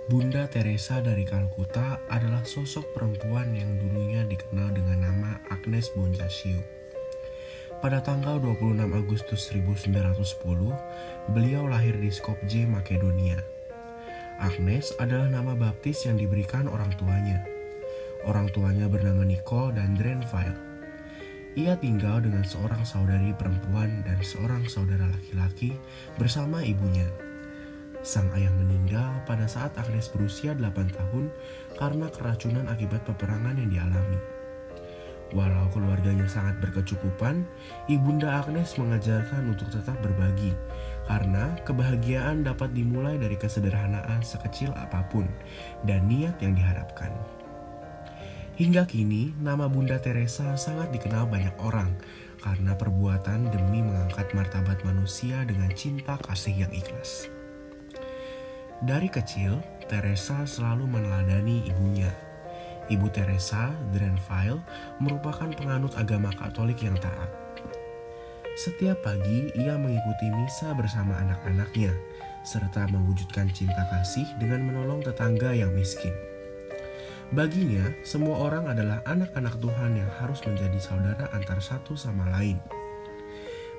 Bunda Teresa dari Kalkuta adalah sosok perempuan yang dulunya dikenal dengan nama Agnes Bonciasiu. Pada tanggal 26 Agustus 1910, beliau lahir di Skopje, Makedonia. Agnes adalah nama baptis yang diberikan orang tuanya. Orang tuanya bernama Nicole dan Drenville. Ia tinggal dengan seorang saudari perempuan dan seorang saudara laki-laki bersama ibunya. Sang ayah meninggal pada saat Agnes berusia 8 tahun karena keracunan akibat peperangan yang dialami. Walau keluarganya sangat berkecukupan, Ibunda Agnes mengajarkan untuk tetap berbagi, karena kebahagiaan dapat dimulai dari kesederhanaan sekecil apapun dan niat yang diharapkan. Hingga kini, nama Bunda Teresa sangat dikenal banyak orang karena perbuatan demi mengangkat martabat manusia dengan cinta kasih yang ikhlas. Dari kecil, Teresa selalu meneladani ibunya. Ibu Teresa, Drenville, merupakan penganut agama Katolik yang taat. Setiap pagi, ia mengikuti misa bersama anak-anaknya, serta mewujudkan cinta kasih dengan menolong tetangga yang miskin. Baginya, semua orang adalah anak-anak Tuhan yang harus menjadi saudara antar satu sama lain.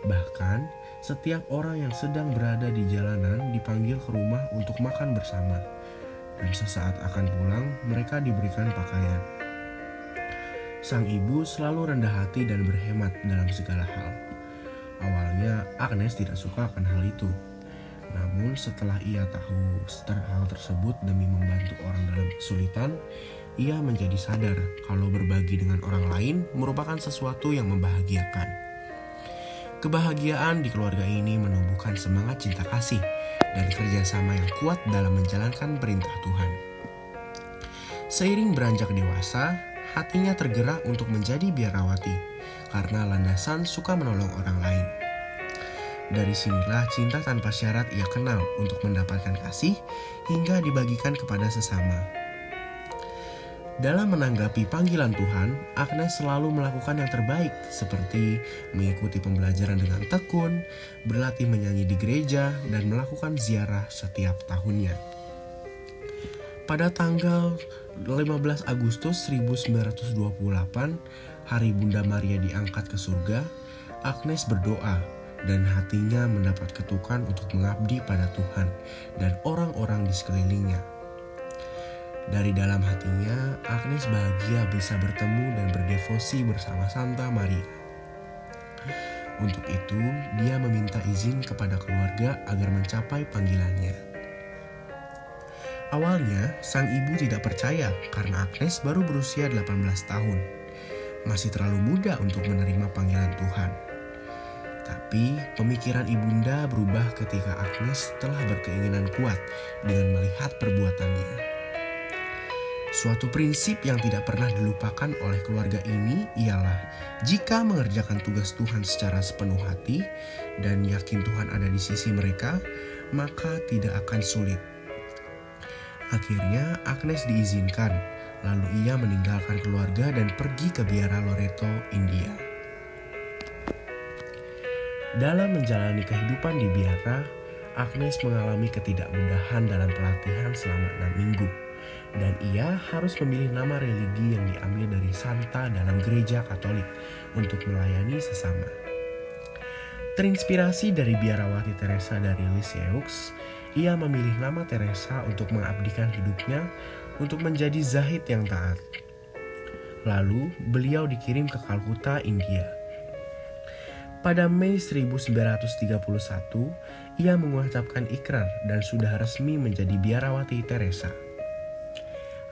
Bahkan, setiap orang yang sedang berada di jalanan dipanggil ke rumah untuk makan bersama. Dan sesaat akan pulang, mereka diberikan pakaian. Sang ibu selalu rendah hati dan berhemat dalam segala hal. Awalnya, Agnes tidak suka akan hal itu. Namun setelah ia tahu hal tersebut demi membantu orang dalam kesulitan, ia menjadi sadar kalau berbagi dengan orang lain merupakan sesuatu yang membahagiakan. Kebahagiaan di keluarga ini menumbuhkan semangat cinta kasih dan kerjasama yang kuat dalam menjalankan perintah Tuhan. Seiring beranjak dewasa, hatinya tergerak untuk menjadi biarawati karena landasan suka menolong orang lain. Dari sinilah cinta tanpa syarat ia kenal untuk mendapatkan kasih hingga dibagikan kepada sesama. Dalam menanggapi panggilan Tuhan, Agnes selalu melakukan yang terbaik seperti mengikuti pembelajaran dengan tekun, berlatih menyanyi di gereja, dan melakukan ziarah setiap tahunnya. Pada tanggal 15 Agustus 1928, hari Bunda Maria diangkat ke surga, Agnes berdoa dan hatinya mendapat ketukan untuk mengabdi pada Tuhan dan orang-orang di sekelilingnya. Dari dalam hatinya, Agnes bahagia bisa bertemu dan berdevosi bersama Santa Maria. Untuk itu, dia meminta izin kepada keluarga agar mencapai panggilannya. Awalnya, sang ibu tidak percaya karena Agnes baru berusia 18 tahun. Masih terlalu muda untuk menerima panggilan Tuhan. Tapi, pemikiran ibunda berubah ketika Agnes telah berkeinginan kuat dengan melihat perbuatannya. Suatu prinsip yang tidak pernah dilupakan oleh keluarga ini ialah jika mengerjakan tugas Tuhan secara sepenuh hati dan yakin Tuhan ada di sisi mereka, maka tidak akan sulit. Akhirnya Agnes diizinkan, lalu ia meninggalkan keluarga dan pergi ke biara Loreto, India. Dalam menjalani kehidupan di biara, Agnes mengalami ketidakmudahan dalam pelatihan selama 6 minggu. Dan ia harus memilih nama religi yang diambil dari Santa dalam gereja Katolik untuk melayani sesama. Terinspirasi dari biarawati Teresa dari Lisieux, ia memilih nama Teresa untuk mengabdikan hidupnya untuk menjadi zahid yang taat. Lalu beliau dikirim ke Kalkuta, India. Pada Mei 1931, ia mengucapkan ikrar dan sudah resmi menjadi biarawati Teresa.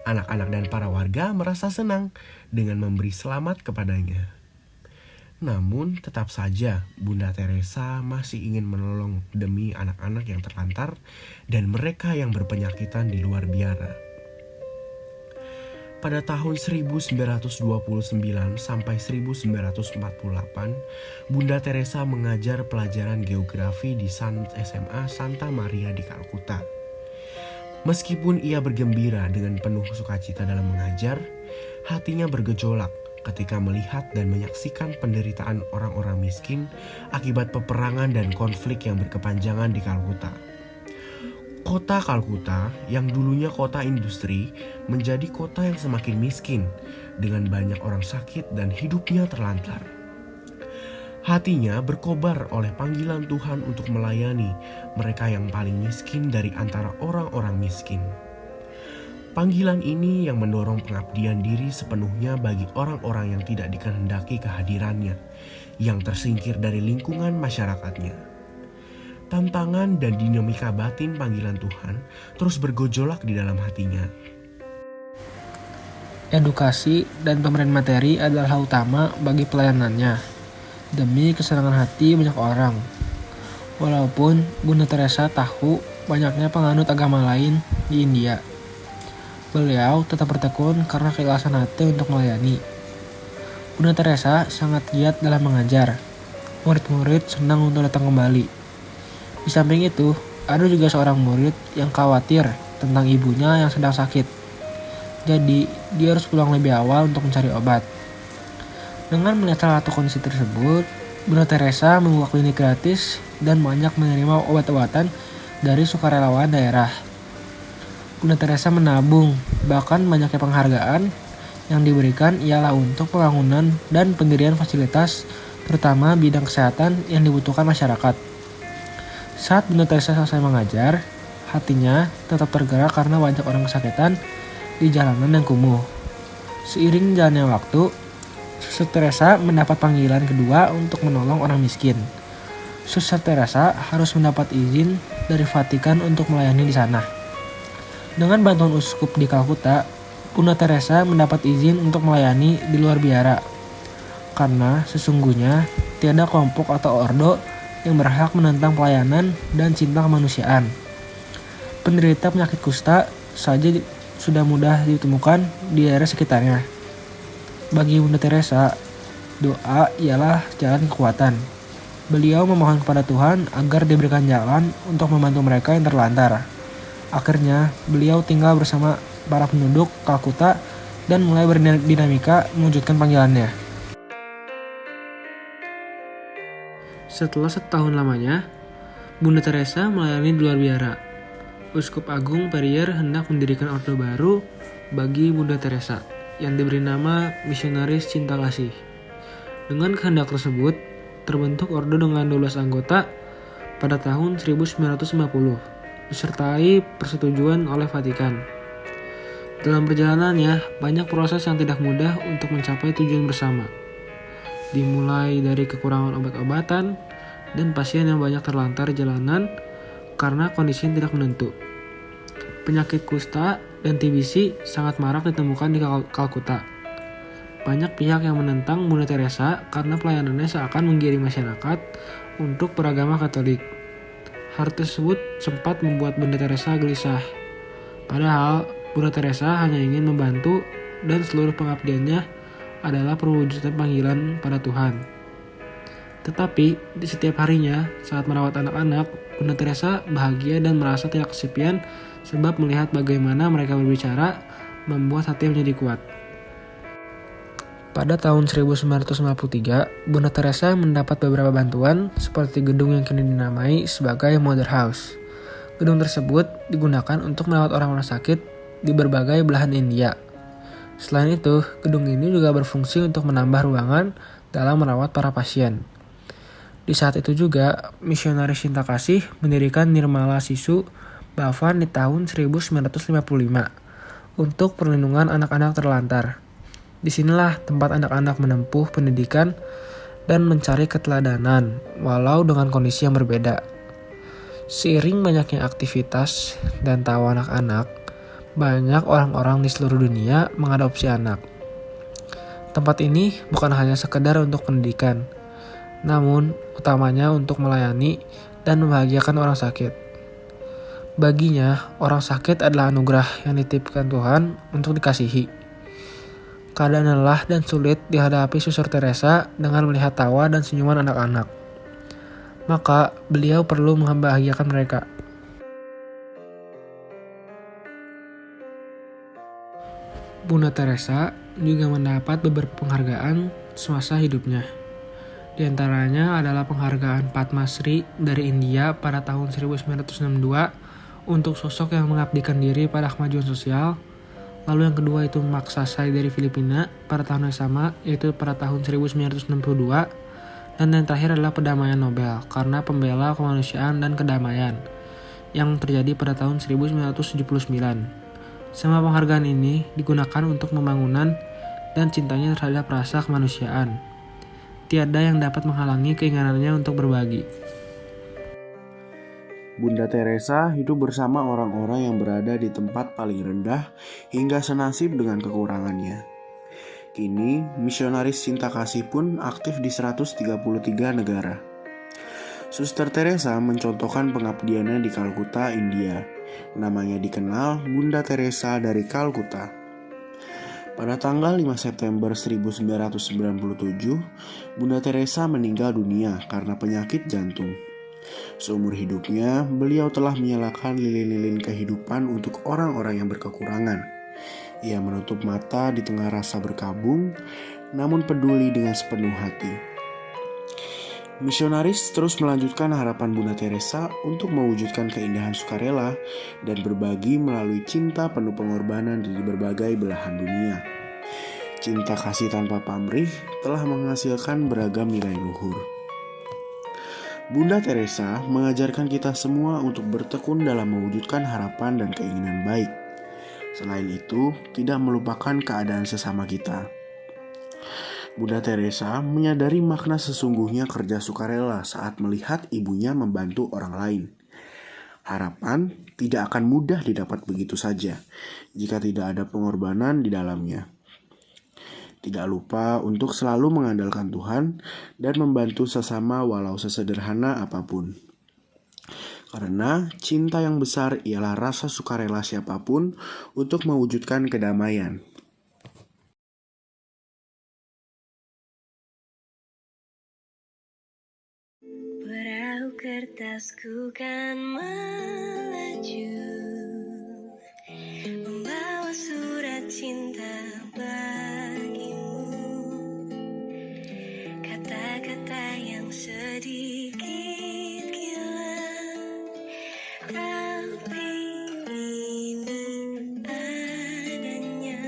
Anak-anak dan para warga merasa senang dengan memberi selamat kepadanya. Namun tetap saja Bunda Teresa masih ingin menolong demi anak-anak yang terlantar dan mereka yang berpenyakitan di luar biara. Pada tahun 1929 sampai 1948, Bunda Teresa mengajar pelajaran geografi di SMA Santa Maria di Kalkuta. Meskipun ia bergembira dengan penuh sukacita dalam mengajar, hatinya bergejolak ketika melihat dan menyaksikan penderitaan orang-orang miskin akibat peperangan dan konflik yang berkepanjangan di Kalkuta. Kota Kalkuta yang dulunya kota industri menjadi kota yang semakin miskin dengan banyak orang sakit dan hidupnya terlantar. Hatinya berkobar oleh panggilan Tuhan untuk melayani mereka yang paling miskin dari antara orang-orang miskin. Panggilan ini yang mendorong pengabdian diri sepenuhnya bagi orang-orang yang tidak dikehendaki kehadirannya, yang tersingkir dari lingkungan masyarakatnya. Tantangan dan dinamika batin panggilan Tuhan terus bergejolak di dalam hatinya. Edukasi dan pemberian materi adalah hal utama bagi pelayanannya, demi kesenangan hati banyak orang. Walaupun Bunda Teresa tahu banyaknya penganut agama lain di India, beliau tetap bertekun karena keikhlasan hati untuk melayani. Bunda Teresa sangat giat dalam mengajar. Murid-murid senang untuk datang kembali. Di samping itu, ada juga seorang murid yang khawatir tentang ibunya yang sedang sakit. Jadi, dia harus pulang lebih awal untuk mencari obat. Dengan melihat salah satu kondisi tersebut, Bunda Teresa membuka klinik gratis dan banyak menerima obat-obatan dari sukarelawan daerah. Bunda Teresa menabung, bahkan banyaknya penghargaan yang diberikan ialah untuk pembangunan dan pendirian fasilitas, terutama bidang kesehatan yang dibutuhkan masyarakat. Saat Bunda Teresa selesai mengajar, hatinya tetap tergerak karena banyak orang kesakitan di jalanan yang kumuh. Seiring jalannya waktu, Suster Teresa mendapat panggilan kedua untuk menolong orang miskin. Suster Teresa harus mendapat izin dari Vatikan untuk melayani di sana. Dengan bantuan uskup di Kalkuta, Bunda Teresa mendapat izin untuk melayani di luar biara. Karena sesungguhnya tiada kelompok atau ordo yang berhak menentang pelayanan dan cinta kemanusiaan. Penderita penyakit kusta saja sudah mudah ditemukan di daerah sekitarnya. Bagi Bunda Teresa, doa ialah jalan kekuatan. Beliau memohon kepada Tuhan agar diberikan jalan untuk membantu mereka yang terlantar. Akhirnya, beliau tinggal bersama para penduduk Kalkuta dan mulai berdinamika mewujudkan panggilannya. Setelah setahun lamanya, Bunda Teresa melayani di luar biara. Uskup Agung Perrier hendak mendirikan ordo baru bagi Bunda Teresa yang diberi nama Misionaris Cinta Kasih. Dengan kehendak tersebut, terbentuk ordo dengan 12 anggota pada tahun 1950, disertai persetujuan oleh Vatikan. Dalam perjalanannya, banyak proses yang tidak mudah untuk mencapai tujuan bersama. Dimulai dari kekurangan obat-obatan dan pasien yang banyak terlantar di jalanan karena kondisi yang tidak menentu. Penyakit kusta dan TBC sangat marak ditemukan di Kalkuta. Banyak pihak yang menentang Bunda Teresa karena pelayanannya seakan menggiring masyarakat untuk beragama Katolik. Hal tersebut sempat membuat Bunda Teresa gelisah. Padahal Bunda Teresa hanya ingin membantu dan seluruh pengabdiannya adalah perwujudan panggilan pada Tuhan. Tetapi di setiap harinya saat merawat anak-anak, Bunda Teresa bahagia dan merasa tidak kesepian sebab melihat bagaimana mereka berbicara membuat hati menjadi kuat. Pada tahun 1953, Bunda Teresa mendapat beberapa bantuan seperti gedung yang kini dinamai sebagai Mother House. Gedung tersebut digunakan untuk merawat orang-orang sakit di berbagai belahan India. Selain itu, gedung ini juga berfungsi untuk menambah ruangan dalam merawat para pasien. Di saat itu juga, Misionaris Cinta Kasih mendirikan Nirmala Sisu Bhavan di tahun 1955 untuk perlindungan anak-anak terlantar. Disinilah tempat anak-anak menempuh pendidikan dan mencari keteladanan, walau dengan kondisi yang berbeda. Seiring banyaknya aktivitas dan tahu anak-anak, banyak orang-orang di seluruh dunia mengadopsi anak. Tempat ini bukan hanya sekedar untuk pendidikan, namun utamanya untuk melayani dan membahagiakan orang sakit. Baginya, orang sakit adalah anugerah yang dititipkan Tuhan untuk dikasihi. Keadaan lelah dan sulit dihadapi Suster Teresa dengan melihat tawa dan senyuman anak-anak. Maka, beliau perlu membahagiakan mereka. Bunda Teresa juga mendapat beberapa penghargaan semasa hidupnya. Di antaranya adalah penghargaan Padma Shri dari India pada tahun 1962 untuk sosok yang mengabdikan diri pada kemajuan sosial. Lalu yang kedua itu Mark Sasai dari Filipina pada tahun yang sama, yaitu pada tahun 1962. Dan yang terakhir adalah Perdamaian Nobel karena pembela kemanusiaan dan kedamaian yang terjadi pada tahun 1979. Semua penghargaan ini digunakan untuk pembangunan dan cintanya terhadap rasa kemanusiaan. Tiada yang dapat menghalangi keinginannya untuk berbagi. Bunda Teresa hidup bersama orang-orang yang berada di tempat paling rendah hingga senasib dengan kekurangannya. Kini, misionaris cinta kasih pun aktif di 133 negara. Suster Teresa mencontohkan pengabdiannya di Kalkuta, India. Namanya dikenal Bunda Teresa dari Kalkuta. Pada tanggal 5 September 1997, Bunda Teresa meninggal dunia karena penyakit jantung. Seumur hidupnya, beliau telah menyalakan lilin-lilin kehidupan untuk orang-orang yang berkekurangan. Ia menutup mata di tengah rasa berkabung, namun peduli dengan sepenuh hati. Misionaris terus melanjutkan harapan Bunda Teresa untuk mewujudkan keindahan sukarela dan berbagi melalui cinta penuh pengorbanan di berbagai belahan dunia. Cinta kasih tanpa pamrih telah menghasilkan beragam nilai luhur. Bunda Teresa mengajarkan kita semua untuk bertekun dalam mewujudkan harapan dan keinginan baik. Selain itu, tidak melupakan keadaan sesama kita. Bunda Teresa menyadari makna sesungguhnya kerja sukarela saat melihat ibunya membantu orang lain. Harapan tidak akan mudah didapat begitu saja jika tidak ada pengorbanan di dalamnya. Tidak lupa untuk selalu mengandalkan Tuhan dan membantu sesama walau sesederhana apapun. Karena cinta yang besar ialah rasa sukarela siapapun untuk mewujudkan kedamaian. Perahu kertasku kan melaju, membawa surat cinta bagimu. Kata-kata yang sedikit gila, tapi ini adanya.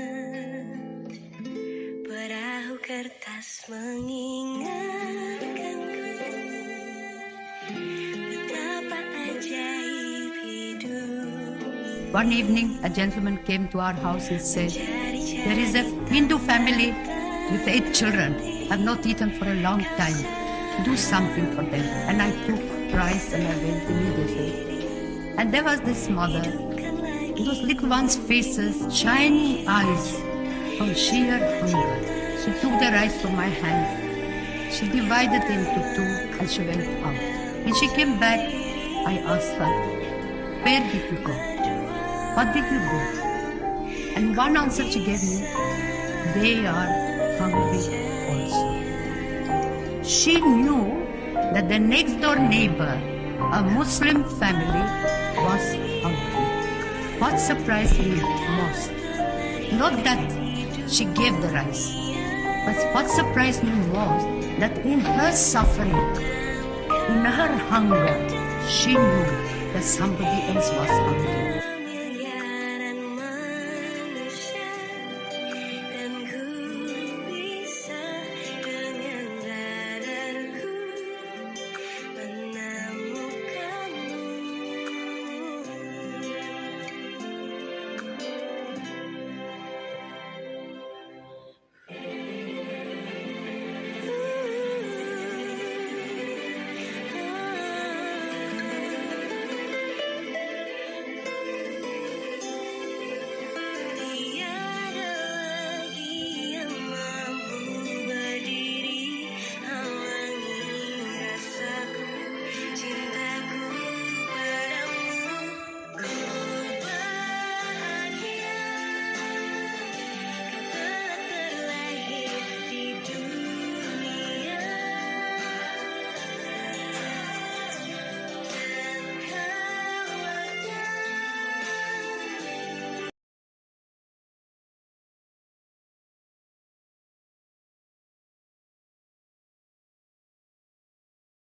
Perahu kertas mengingatkanku betapa ajaib hidup. One evening, a gentleman came to our house and said, "There is a Hindu family with 8 children, have not eaten for a long time. Do something for them." And I took rice and I went immediately. And there was this mother, those little ones' faces, shining eyes from sheer hunger. She took the rice from my hand. She divided it into 2 and she went out. When she came back, I asked her, "Where did you go? What did you do?" And one answer she gave me, "They are hungry also." She knew that the next door neighbor, a Muslim family, was hungry. What surprised me most, not that she gave the rice, but what surprised me most, that in her suffering, in her hunger, she knew that somebody else was hungry.